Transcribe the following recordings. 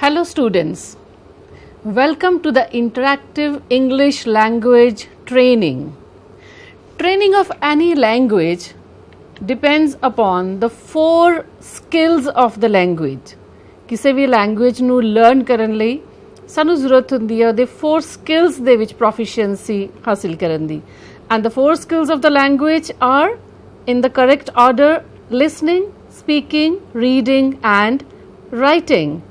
Hello students, welcome to the interactive English language training. Training of any language depends upon the 4 skills of the language. ਕਿਸੇ ਵੀ language ਨੂੰ learn ਕਰਨ ਲਈ ਸਾਨੂੰ ਜ਼ਰੂਰਤ ਹੁੰਦੀ ਹੈ ਉਹਦੇ 4 skills ਦੇ ਵਿੱਚ proficiency ਹਾਸਿਲ ਕਰਨ ਦੀ. And the 4 skills of the language are in the correct order: listening, speaking, reading and writing.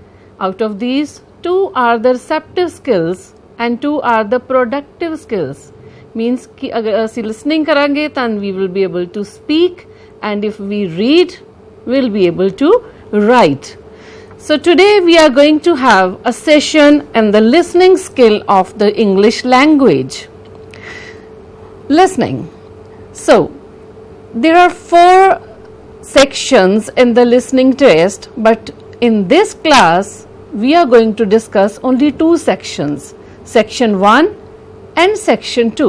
Out of these, 2 are the receptive skills and 2 are the productive skills. Means कि अगर ਅਸੀਂ listening करेंगे then we will be able to speak, and if we read, we'll be able to write. So today we are going to have a session on the listening skill of the English language. Listening. So there are 4 sections in the listening test, but in this class we are going to discuss only 2 sections, section 1 and section 2.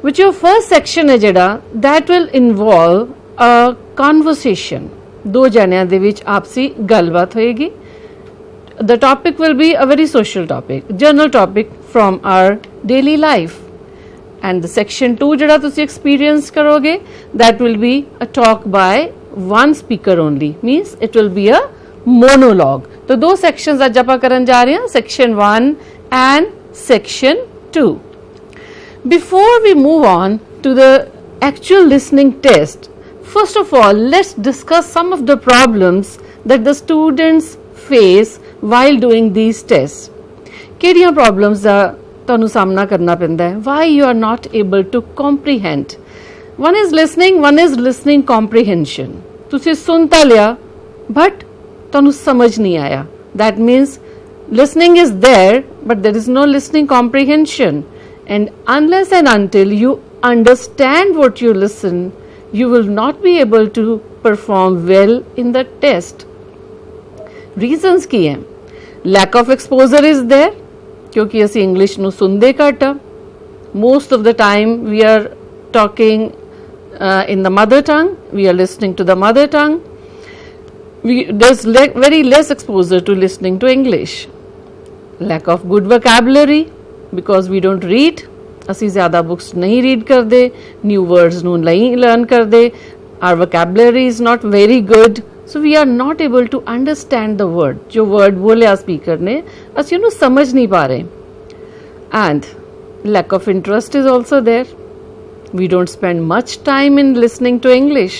Which your first section है जेड़ा that will involve a conversation. 2 जनियां दे विच आपसी गलबात होएगी. The topic will be a very social topic, general topic from our daily life. And the section 2 जेड़ा तुसी experience करोगे, that will be a talk by one speaker only. Means it will be a monologue. तो 2 sections आज ਆਪਾਂ ਕਰਨ ਜਾ ਰਹੇ ਹਾਂ, section 1 and section 2. Before we move on to the actual listening test, first of all, let's discuss some of the problems that the students face while doing these tests. ਕਿਹੜੀਆਂ problems ਦਾ ਤੁਹਾਨੂੰ ਸਾਹਮਣਾ ਕਰਨਾ ਪੈਂਦਾ ਹੈ? Why you are not able to comprehend? One is listening, one is listening comprehension. ਤੁਸੀਂ ਸੁਣ ਤਾਂ ਲਿਆ but ਤੁਹਾਨੂੰ ਸਮਝ ਨਹੀਂ ਆਇਆ. That means listening is there but there is no listening comprehension. And unless and until you understand what you listen, you will not be able to perform well in the test. Reasons ਕੀ ਹੈ? Lack of exposure is there, ਕਿਉਂਕਿ ਅਸੀਂ English ਨੂੰ ਸੁਣਦੇ ਘੱਟ ਆ. Most of the time we are talking in the mother tongue, we are listening to the mother tongue. There's very less exposure to listening to English. Lack of good vocabulary, because we don't read. ਅਸੀਂ ਜ਼ਿਆਦਾ books ਨਹੀਂ read ਕਰਦੇ, new words ਨੂੰ ਨਹੀਂ learn ਕਰਦੇ. Our vocabulary is not very good, so we are not able to understand the word. ਜੋ word ਬੋਲਿਆ speaker ਨੇ, ਅਸੀਂ ਉਹਨੂੰ ਸਮਝ ਨਹੀਂ ਪਾ ਰਹੇ. And lack of interest is also there. We don't spend much time in listening to English.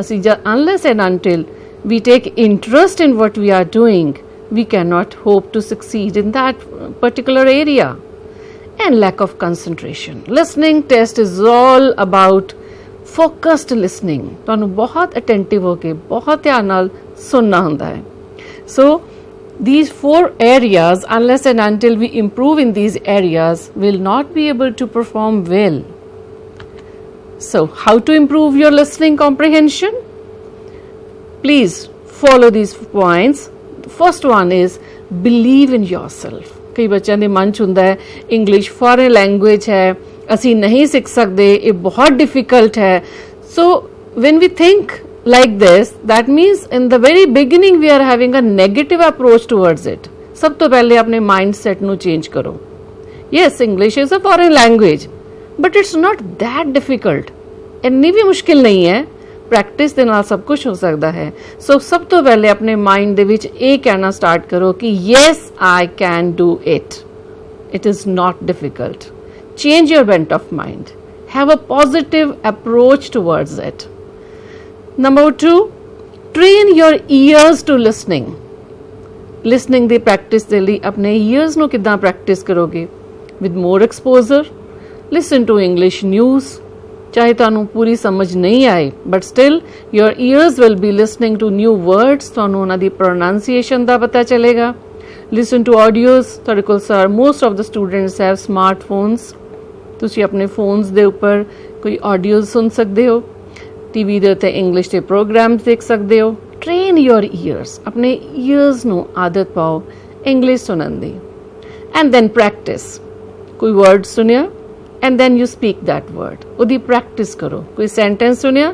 ਅਸੀਂ unless and until we take interest in what we are doing, we cannot hope to succeed in that particular area. And lack of concentration. Listening test is all about focused listening. ਤੁਹਾਨੂੰ ਬਹੁਤ attentive ਹੋ ਕੇ ਬਹੁਤ ਧਿਆਨ ਨਾਲ ਸੁਣਨਾ ਹੁੰਦਾ ਹੈ. So these 4 areas, unless and until we improve in these areas, will not be able to perform well. So how to improve your listening comprehension? Please follow these points. First one is believe in yourself. ਕਈ ਬੱਚਿਆਂ ਦੇ ਮਨ 'ਚ ਹੁੰਦਾ ਹੈ English foreign language ਹੈ, ਅਸੀਂ ਨਹੀਂ ਸਿੱਖ ਸਕਦੇ, ਇਹ ਬਹੁਤ ਡਿਫਿਕਲਟ ਹੈ. ਸੋ when we think like this, that means in the very beginning we are having a negative approach towards it. ਸਭ ਤੋਂ ਪਹਿਲੇ ਆਪਣੇ mindset ਨੂੰ change ਕਰੋ. Yes, English is a foreign language, but it's not that difficult. ਇੰਨੀ ਵੀ ਮੁਸ਼ਕਿਲ ਨਹੀਂ ਹੈ. ਪ੍ਰੈਕਟਿਸ ਦੇ ਨਾਲ ਸਭ ਕੁਝ ਹੋ ਸਕਦਾ ਹੈ. ਸੋ ਸਭ ਤੋਂ ਪਹਿਲੇ ਆਪਣੇ ਮਾਈਂਡ ਦੇ ਵਿੱਚ ਇਹ ਕਹਿਣਾ ਸਟਾਰਟ ਕਰੋ ਕਿ yes I can do it. It is not difficult. Change your bent of mind. Have a positive approach towards it. Number 2, train your ears to listening. Listening ਦੀ ਪ੍ਰੈਕਟਿਸ ਦੇ ਲਈ ਆਪਣੇ ਈਅਰਸ ਨੂੰ ਕਿੱਦਾਂ ਪ੍ਰੈਕਟਿਸ ਕਰੋਗੇ? With more exposure. Listen to English news. ਚਾਹੇ ਤੁਹਾਨੂੰ ਪੂਰੀ ਸਮਝ ਨਹੀਂ ਆਏ but still your ears will be listening to new words. ਤੁਹਾਨੂੰ ਉਹਨਾਂ ਦੀ ਪ੍ਰੋਨਾਂਸੀਏਸ਼ਨ ਦਾ ਪਤਾ ਚੱਲੇਗਾ. Listen to audios. ਤੁਹਾਡੇ ਕੋਲ sir most of the students have smartphones. ਤੁਸੀਂ ਆਪਣੇ ਫੋਨਸ ਦੇ ਉੱਪਰ ਕੋਈ ਆਡੀਓਜ਼ ਸੁਣ ਸਕਦੇ ਹੋ. ਟੀਵੀ ਦੇ ਉੱਤੇ ਇੰਗਲਿਸ਼ ਦੇ ਪ੍ਰੋਗਰਾਮਸ ਦੇਖ ਸਕਦੇ ਹੋ. Train your ears. ਆਪਣੇ ਈਅਰਸ ਨੂੰ ਆਦਤ ਪਾਓ ਇੰਗਲਿਸ਼ ਸੁਣਨ ਦੀ. And then practice. ਕੋਈ ਵਰਡ ਸੁਣਿਆ and then you speak that word. Udi practice karo. Koi sentence sunya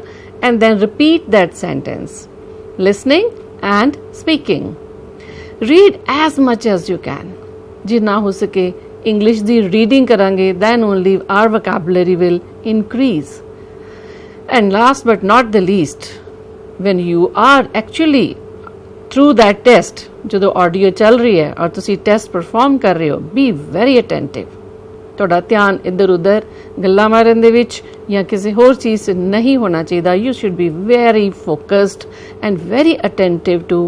and then repeat that sentence. Listening and speaking. Read as much as you can. ਜੇ ਨਾ ਹੋ ਸਕੇ English ਦੀ reading ਕਰਾਂਗੇ then only our vocabulary will increase. And last but not the least, when you are actually through that test, ਜਦੋਂ audio ਚੱਲ ਰਹੀ ਹੈ ਔਰ ਤੁਸੀਂ ਟੈਸਟ ਪਰਫਾਰਮ ਕਰ ਰਹੇ ਹੋ, be very attentive. ਤੁਹਾਡਾ ਧਿਆਨ ਇੱਧਰ ਉੱਧਰ ਗੱਲਾਂ ਮਾਰਨ ਦੇ ਵਿੱਚ ਜਾਂ ਕਿਸੇ ਹੋਰ ਚੀਜ਼ 'ਚ ਨਹੀਂ ਹੋਣਾ ਚਾਹੀਦਾ. You should be very focused and very attentive to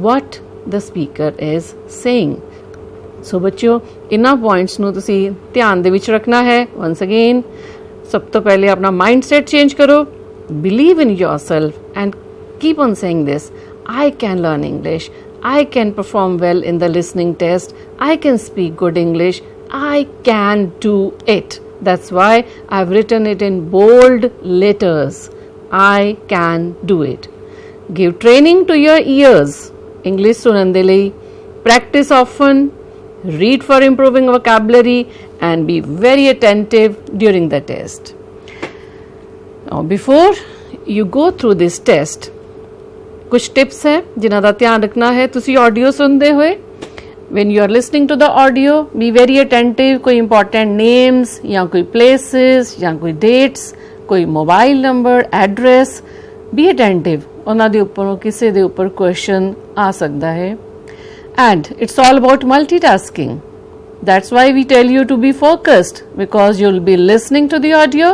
what the speaker is saying. So ਬੱਚਿਓ, ਇਹਨਾਂ ਪੁਆਇੰਟਸ ਨੂੰ ਤੁਸੀਂ ਧਿਆਨ ਦੇ ਵਿੱਚ ਰੱਖਣਾ ਹੈ. Once again, ਸਭ ਤੋਂ ਪਹਿਲੇ ਆਪਣਾ ਮਾਈਂਡ ਸੈਟ ਚੇਂਜ ਕਰੋ. Believe in yourself and keep on saying this. I can learn English. I can perform well in the listening test. I can speak good English. I can do it. That's why I've written it in bold letters. I can do it. Give training to your ears. English sunan de lai. Practice often. Read for improving vocabulary and be very attentive during the test. Now, before you go through this test, कुछ tips है जिन्हां दा ध्यान रखना है. तुसी audio सुनते हुए, when you are listening to the audio, be very attentive. कोई important names या कोई places या कोई dates, कोई mobile number, address, be attentive. उन्हां दे उप्पर किसे दे उप्पर question आ सकदा है. And it's all about multitasking. That's why we tell you to be focused, because you'll be listening to the audio,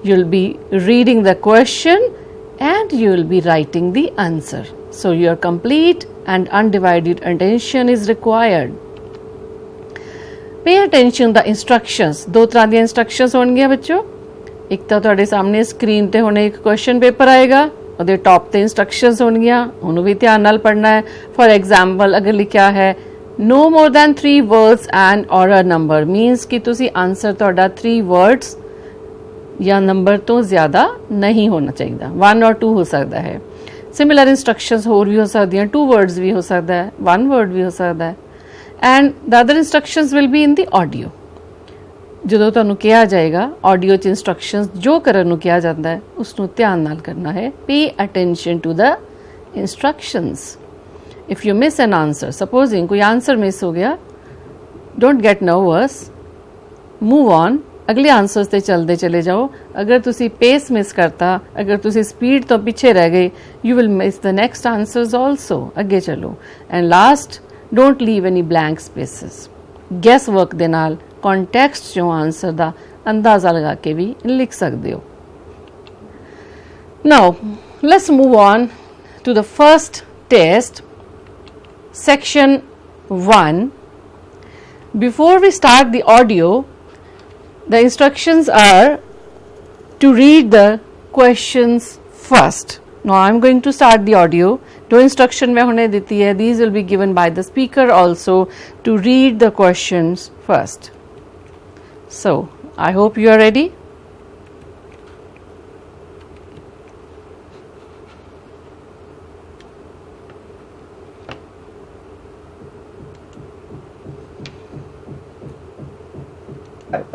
you'll be reading the question, and you will be writing the answer. So your complete and undivided attention is required. Pay attention to the instructions. दो तरह दी instructions होंगे बच्चों. एक तो ਤੁਹਾਡੇ ਸਾਹਮਣੇ screen ਤੇ ਹੁਣੇ ਇੱਕ ਕੁਐਸਚਨ ਪੇਪਰ ਆਏਗਾ, ਉਹਦੇ ਟੌਪ ਤੇ instructions ਹੋਣਗੀਆਂ, ਉਹਨੂੰ ਵੀ ਧਿਆਨ ਨਾਲ ਪੜ੍ਹਨਾ ਹੈ. For example, ਅਗਰ ਲਿਖਿਆ ਹੈ no more than 3 words and or a number, means ਕਿ ਤੁਸੀਂ ਆਨਸਰ ਤੁਹਾਡਾ 3 words ਜਾਂ ਨੰਬਰ ਤੋਂ ਜ਼ਿਆਦਾ ਨਹੀਂ ਹੋਣਾ ਚਾਹੀਦਾ. 1 or 2 ਹੋ ਸਕਦਾ ਹੈ. ਸਿਮਿਲਰ ਇੰਸਟਰਕਸ਼ਨਸ ਹੋਰ ਵੀ ਹੋ ਸਕਦੀਆਂ. 2 words ਵੀ ਹੋ ਸਕਦਾ ਹੈ, 1 word ਵੀ ਹੋ ਸਕਦਾ ਹੈ. And the other instructions will be in the audio. ਜਦੋਂ ਤੁਹਾਨੂੰ ਕਿਹਾ ਜਾਏਗਾ ਆਡੀਓ 'ਚ ਇੰਸਟਰਕਸ਼ਨਸ ਜੋ ਕਰਨ ਨੂੰ ਕਿਹਾ ਜਾਂਦਾ ਹੈ, ਉਸ ਨੂੰ ਧਿਆਨ ਨਾਲ ਕਰਨਾ ਹੈ. Pay attention to the instructions. If you miss an answer, supposing ਕੋਈ ਆਂਸਰ ਮਿਸ ਹੋ ਗਿਆ, don't get nervous, move on, अगले आंसर्स ते चलते चले जाओ. अगर तुसी पेस मिस करता, अगर तुसी स्पीड तो पीछे रह गए, you will miss the next answers also. अगे चलो. And last, don't leave any blank spaces. Guess work दे नाल कॉन्टेक्स्ट चों आंसर दा अंदाजा लगा के भी लिख सकते हो. Now let's move on to the first test, section 1. Before we start the audio, the instructions are to read the questions first. Now I am going to start the audio. जो instruction मैं होने देती है, these will be given by the speaker also, to read the questions first. So I hope you are ready.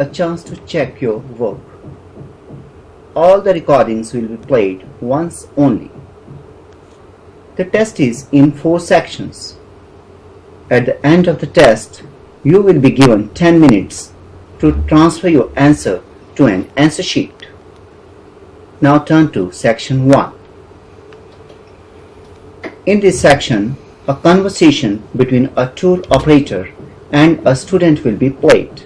A chance to check your work. All the recordings will be played once only. The test is in 4 sections. At the end of the test, you will be given 10 minutes to transfer your answer to an answer sheet. Now turn to section 1. In this section, a conversation between a tour operator and a student will be played.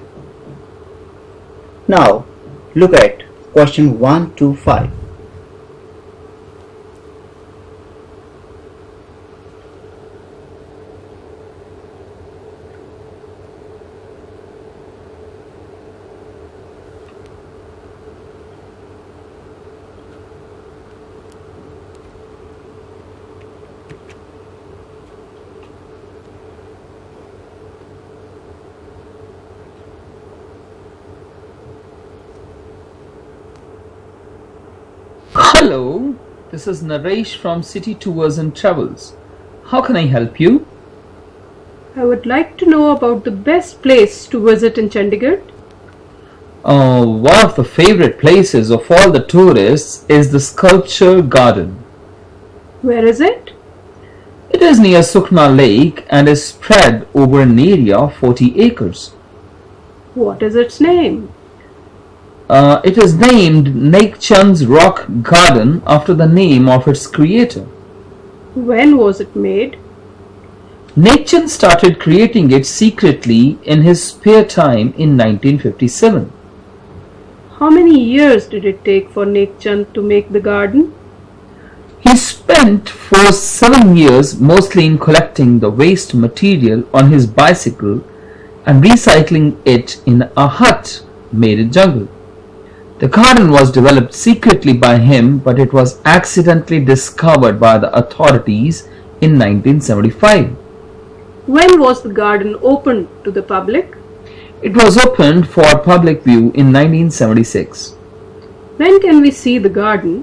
Now, look at question 1 to 5. Hello, this is Naresh from City Tours and Travels. How can I help you? I would like to know about the best place to visit in Chandigarh. One of the favorite places of all the tourists is the Sculpture Garden. Where is it? It is near Sukna Lake and is spread over an area of 40 acres. What is its name? It is named Nek Chand's Rock Garden after the name of its creator. When was it made? Nek Chand started creating it secretly in his spare time in 1957. How many years did it take for Nek Chand to make the garden? He spent for 7 years mostly in collecting the waste material on his bicycle and recycling it in a hut made in jungle. The garden was developed secretly by him, but it was accidentally discovered by the authorities in 1975. When was the garden opened to the public? It was opened for public view in 1976. When can we see the garden?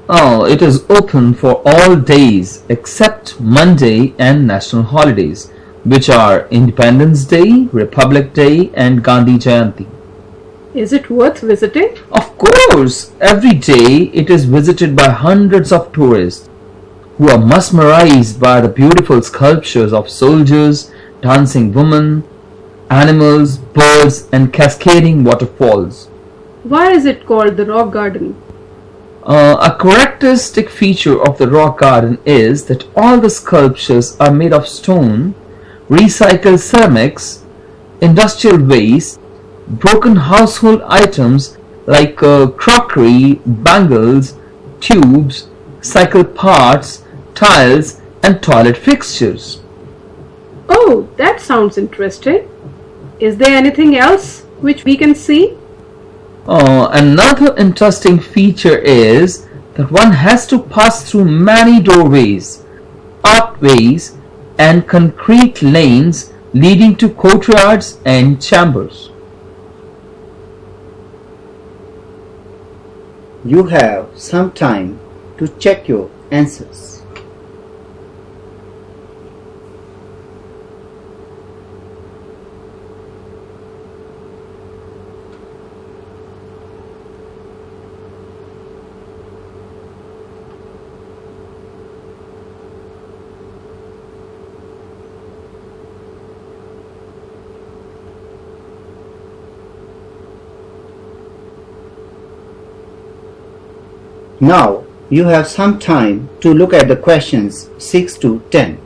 Oh, it is open for all days except Monday and national holidays, which are Independence Day, Republic Day, and Gandhi Jayanti. Is it worth visiting? Of course, every day it is visited by hundreds of tourists who are mesmerized by the beautiful sculptures of soldiers, dancing women, animals, birds, and cascading waterfalls. Why is it called the Rock Garden? A characteristic feature of the rock garden is that all the sculptures are made of stone, recycled ceramics, industrial waste, broken household items like crockery, bangles, tubes, cycle parts, tiles, and toilet fixtures. Oh, that sounds interesting. Is there anything else which we can see? Another interesting feature is that one has to pass through many doorways, archways, and concrete lanes leading to courtyards and chambers. You have some time to check your answers. Now you have some time to look at the questions 6 to 10.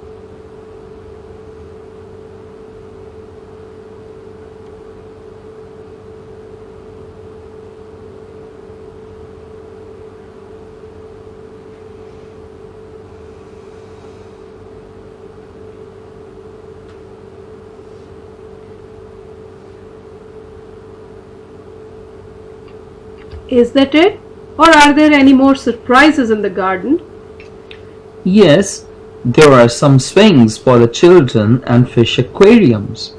Is that it? Or are there any more surprises in the garden? Yes, there are some swings for the children and fish aquariums.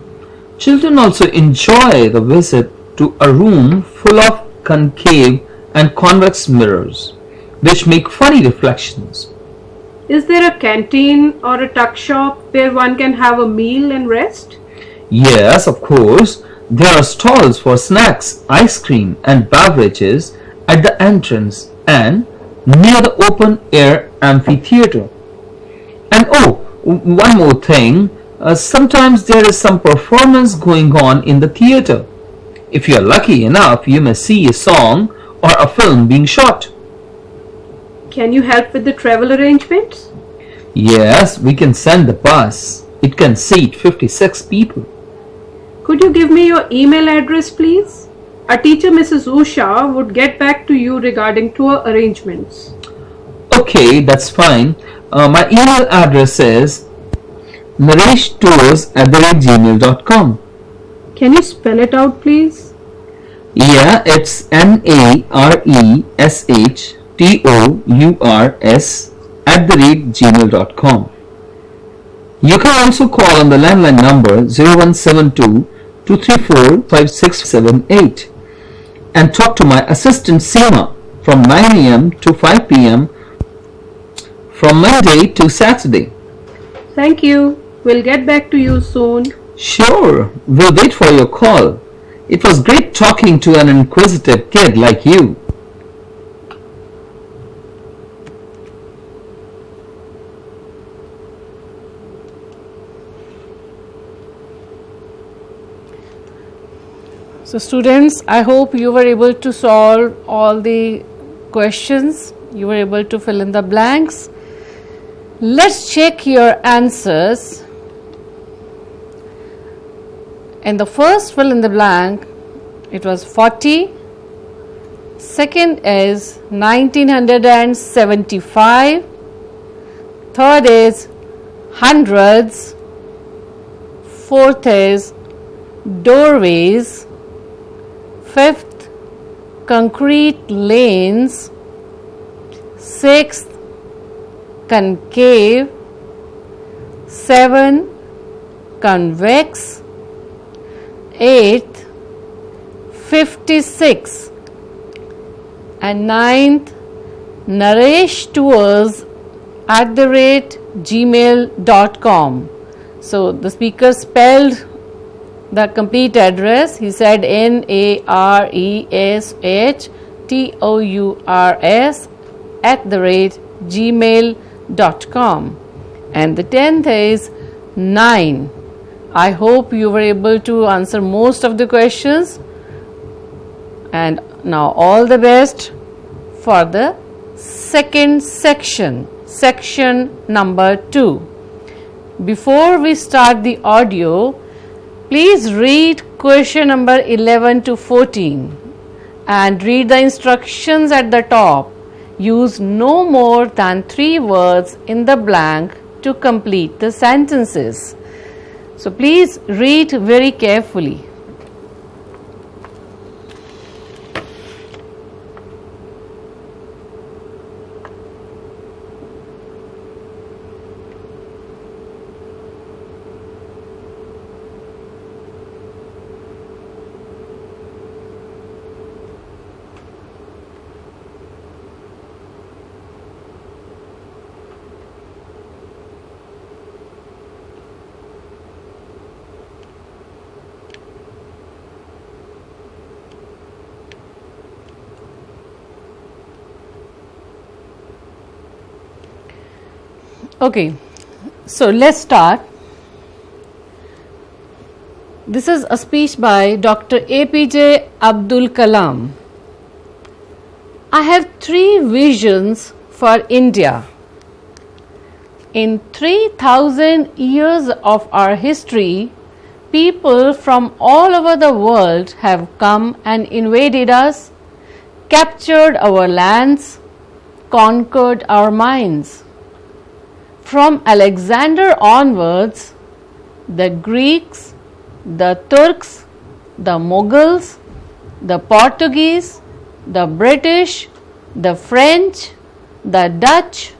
Children also enjoy the visit to a room full of concave and convex mirrors, which make funny reflections. Is there a canteen or a tuck shop where one can have a meal and rest? Yes, of course. There are stalls for snacks, ice cream, and beverages at the entrance and near the open air amphitheater. And one more thing, sometimes there is some performance going on in the theater. If you are lucky enough, you may see a song or a film being shot. Can you help with the travel arrangements? Yes, we can send the bus. It can seat 56 people. Could you give me your email address, please? Our teacher, Mrs. Usha, would get back to you regarding tour arrangements. Okay, that's fine. My email address is nareshtours@gmail.com. Can you spell it out, please? Yeah, it's nareshtours@gmail.com. You can also call on the landline number 0172 234 5678 and talk to my assistant Seema from 9 a.m. to 5 p.m. from Monday to Saturday. Thank you. We'll get back to you soon. Sure, we'll wait for your call. It was great talking to an inquisitive kid like you. So students, I hope you were able to solve all the questions. You were able to fill in the blanks. Let's check your answers. In the first fill in the blank, it was 40. Second is 1975. Third is hundreds. Fourth is doorways. Fifth, concrete lanes. Sixth, concave. 7, convex. 8th, 56. And 9th, nareshtours@gmail.com. So the speaker spelled the complete address. He said nareshtours@gmail.com. And the 10th is 9. I hope you were able to answer most of the questions. And now all the best for the second section, section number 2. Before we start the audio, please read question number 11 to 14 and read the instructions at the top. Use no more than 3 words in the blank to complete the sentences. So please read very carefully. Okay, so let's start. This is a speech by Dr. APJ Abdul Kalam. I have 3 visions for India. In 3000 years of our history, people from all over the world have come and invaded us, captured our lands, conquered our minds. From Alexander onwards, the Greeks, the Turks, the Mughals, the Portuguese, the British, the French, the Dutch,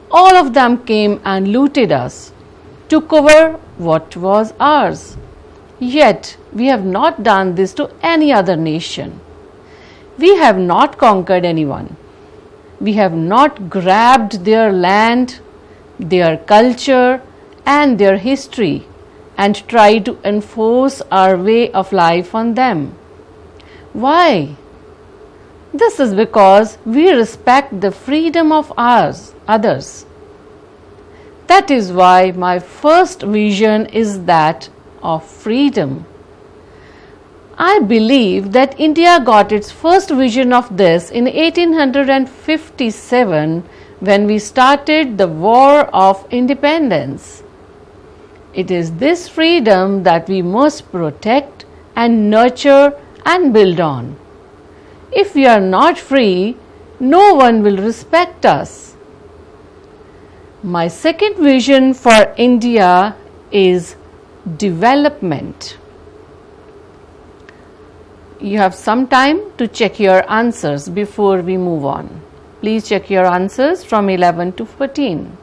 all of them came and looted us, took over what was ours. Yet we have not done this to any other nation. We have not conquered anyone. We have not grabbed their land, their culture and their history and try to enforce our way of life on them. Why? This is because we respect the freedom of others. That is why my first vision is that of freedom. I believe that India got its first vision of this in 1857 when we started the War of Independence. It is this freedom that we must protect and nurture and build on. If we are not free, no one will respect us. My second vision for India is development. You have some time to check your answers before we move on. Please check your answers from 11 to 14.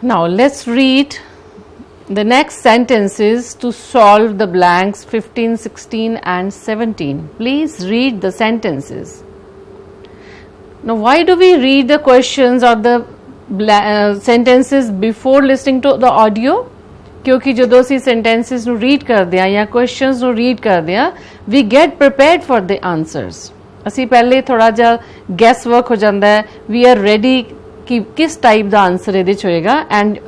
Now let's read The next sentence is to solve the blanks 15, 16 and 17. Please read the sentences. Now, why do we read the questions or the sentences before listening to the audio? क्योंकि ਜਦੋਂ ਅਸੀਂ sentences ਨੂੰ read ਕਰਦੇ ਹਾਂ ਜਾਂ questions ਨੂੰ read ਕਰਦੇ ਹਾਂ, we get prepared for the answers. ਅਸੀਂ ਪਹਿਲੇ ਥੋੜਾ ਜਿਹਾ guess work ਹੋ ਜਾਂਦਾ ਹੈ, we are ready ਕਿ ਕਿਸ type ਦਾ answer ਇਹਦੇ ਚ ਹੋਏਗਾ and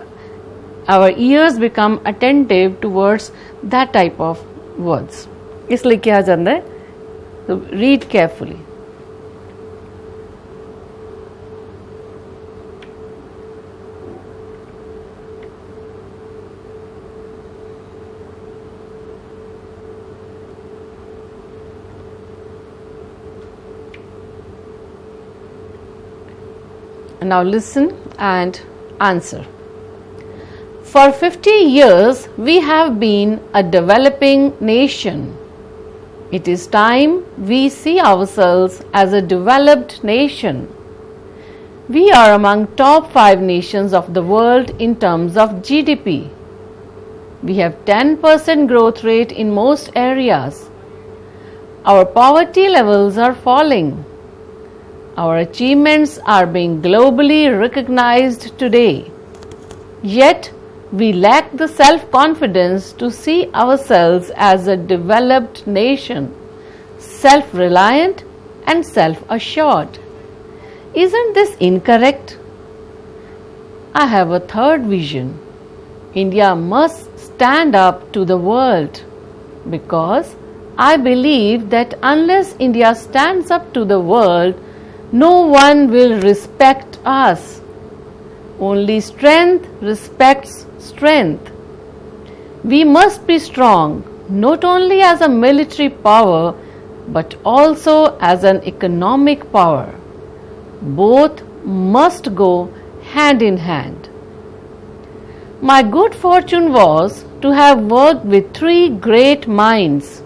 our ears become attentive towards that type of words. ਇਸ ਲਈ ਕਿਹਾ ਜਾਂਦਾ ਹੈ, so read carefully. Now listen and answer. For 50 years, we have been a developing nation. It is time we see ourselves as a developed nation. We are among top 5 nations of the world in terms of GDP. We have 10% growth rate in most areas. Our poverty levels are falling. Our achievements are being globally recognized today. Yet, we lack the self-confidence to see ourselves as a developed nation, self-reliant and self-assured. Isn't this incorrect? I have a third vision. India must stand up to the world because I believe that unless India stands up to the world, no one will respect us. Only strength respects strength. We must be strong, not only as a military power, but also as an economic power. Both must go hand in hand. My good fortune was to have worked with 3 great minds.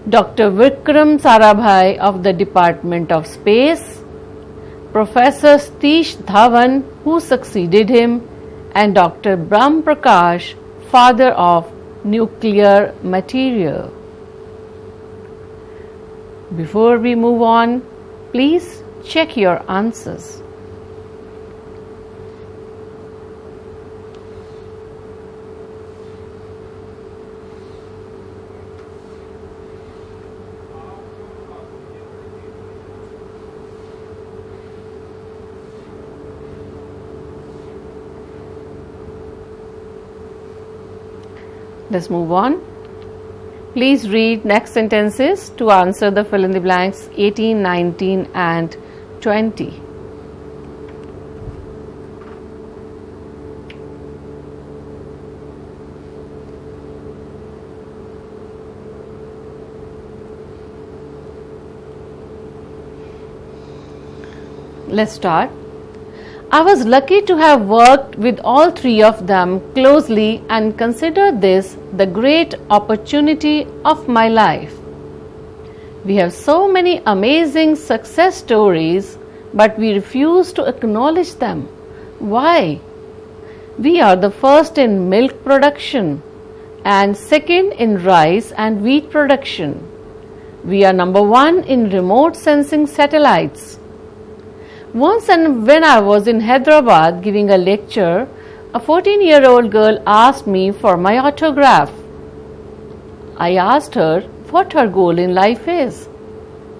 Dr. Vikram Sarabhai of the Department of Space, Professor Satish Dhawan, who succeeded him, and Dr. Brahm Prakash, father of nuclear material. Before we move on, please check your answers. Let's move on. Please read next sentences to answer the fill in the blanks 18, 19 and 20. Let's start. I was lucky to have worked with all 3 of them closely and consider this the great opportunity of my life. We have so many amazing success stories, but we refuse to acknowledge them. Why? We are the first in milk production and second in rice and wheat production. We are number 1 in remote sensing satellites. Once and when I was in Hyderabad giving a lecture, a 14-year-old girl asked me for my autograph. I asked her what her goal in life is.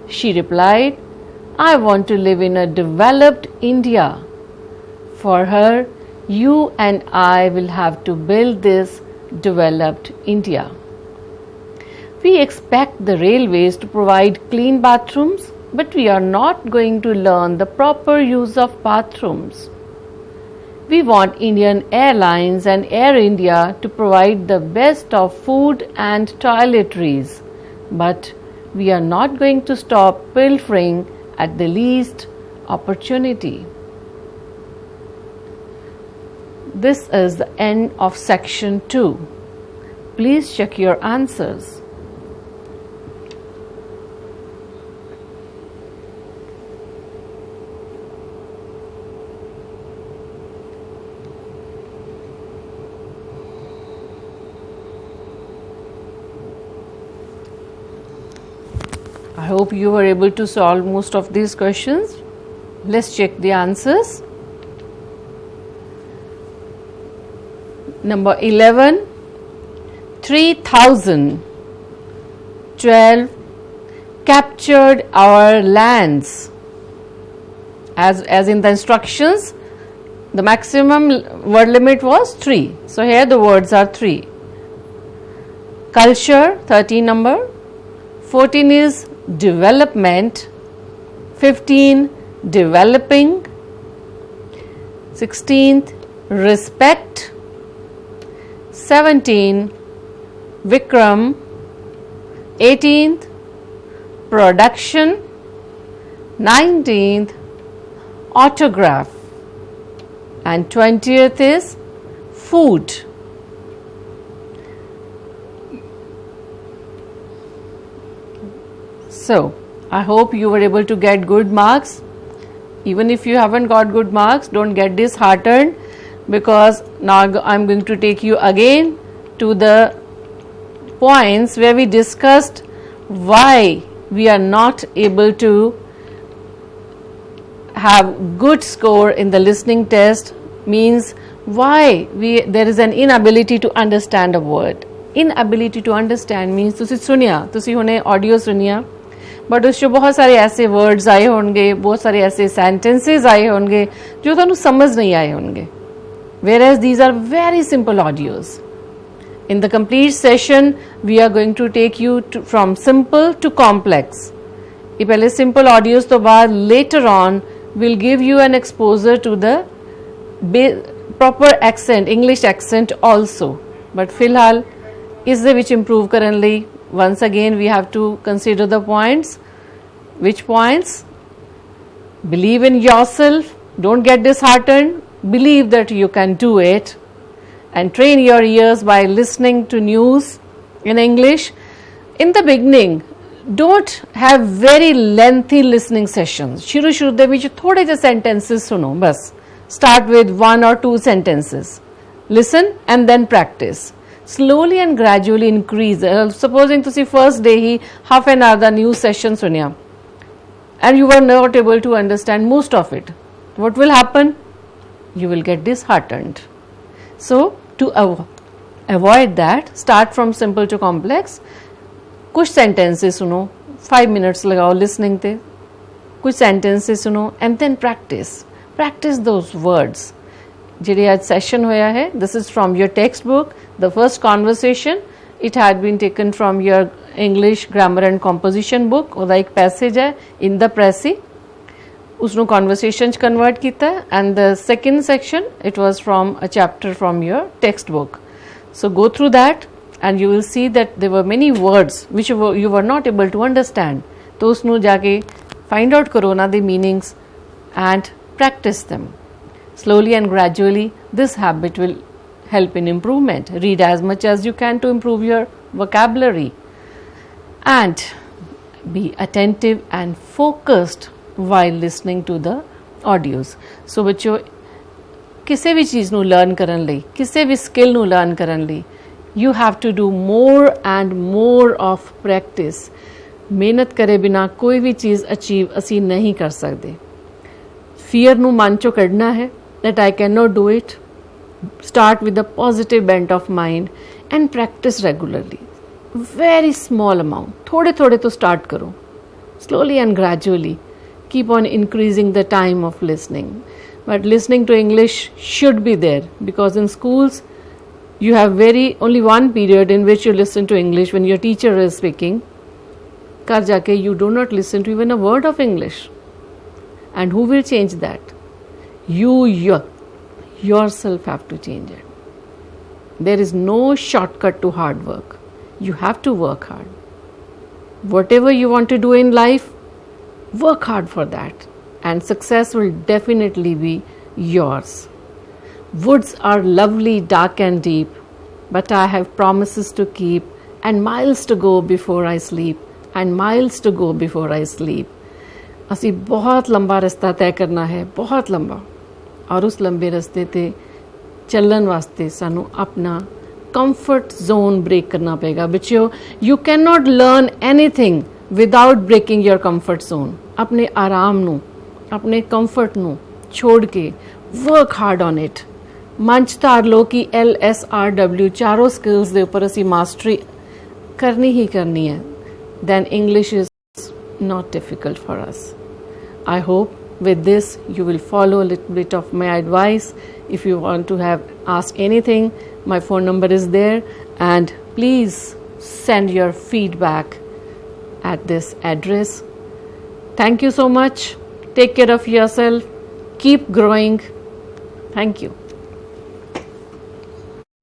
She replied, I want to live in a developed India. For her, you and I will have to build this developed India. We expect the railways to provide clean bathrooms, but we are not going to learn the proper use of bathrooms. We want Indian Airlines and Air India to provide the best of food and toiletries, but we are not going to stop pilfering at the least opportunity. This is the end of section 2. Please check your answers. hope you were able to solve most of these questions. Let's check the answers. Number 11, 3012 captured our lands. As in the instructions, the maximum word limit was 3. So here the words are 3. Culture, 13 number. 14 is development. 15, developing. 16th, respect. 17, Vikram. 18th, production. 19th, autograph. And 20th is food. So, I hope you were able to get good marks. Even if you haven't got good marks, don't get disheartened, because now I'm going to take you again to the points where we discussed why we are not able to have good score in the listening test, means why there is an inability to understand a word. Inability to understand means तुसी सुनिया, तुसी हुने audio सुनिया, but उससे बहुत सारे ऐसे words आए होंगे, बहुत सारे ऐसे सेंटेंसेस आए होंगे जो तुहानू समझ नहीं आए होंगे. Whereas these are very simple audios. In the complete session, we are going to take you from simple to complex. ये पहले simple audios तो बाद later on will give you an exposure to the proper accent, English accent also. But फिलहाल इसदे विच improve करन लई once again we have to consider the points. Which points? Believe in yourself, don't get disheartened, believe that you can do it, and train your ears by listening to news in English. In the beginning, don't have very lengthy listening sessions. शुरू दे विच थोड़े जे sentences सुनो बस. Start with 1 or 2 sentences. Listen and then practice. Slowly and gradually increase. Supposing तुसी first day he half an hour the news session सुनिया, and you were not able to understand most of it. What will happen? You will get disheartened. So to avoid that, start from simple to complex. कुछ sentences सुनो, 5 minutes लगाओ listening ते, कुछ sentences सुनो and then practice those words. जिहड़े आज session होया है, this is from your textbook. The first conversation, it had been taken from your English grammar and composition book. ਉਹਦਾ एक passage है in the pressy, उसनों conversation च convert कीता, and the second section it was from a chapter from your textbook. So go through that and you will see that there were many words which you were not able to understand. तो उसनों जाके find out करो ना the meanings and practice them. Slowly and gradually this habit will help in improvement. Read as much as you can to improve your vocabulary and be attentive and focused while listening to the audios. So बच्चों, किसी भी चीज़ नू learn करन लई, किसी भी skill नू learn करन लई, you have to do more and more of practice. मेहनत करे बिना कोई भी चीज़ achieve असी नहीं कर सकते. Fear नू मन चो कढ़ना है that I cannot do it. Start with a positive bent of mind and practice regularly. Very small amount. थोड़े थोड़े तो start करो. Slowly and gradually keep on increasing the time of listening. But listening to English should be there, because in schools you have only one period in which you listen to English when your teacher is speaking. Kar jaake you do not listen to even a word of English. And who will change that? You yourself have to change it. There is no shortcut to hard work. You have to work hard. Whatever you want to do in life, work hard for that, and success will definitely be yours. Woods are lovely, dark and deep, but I have promises to keep, and miles to go before I sleep, and miles to go before I sleep. असी बहुत लंबा रास्ता तय करना है, बहुत लंबा, और उस लंबे रास्ते ते चलने वास्ते सानू अपना comfort zone break करना पड़ेगा. बच्चों, you cannot learn anything without breaking your comfort zone. अपने आराम नू, अपने comfort नू छोड़ के work hard on it. मंच तार लो कि LSRW चारों skills दे ऊपर असी mastery करनी ही करनी है. Then English is not difficult for us. I hope with this you will follow a little bit of my advice. If you want to have ask anything, my phone number is there, and please send your feedback at this address. Thank you so much. Take care of yourself. Keep growing. Thank you.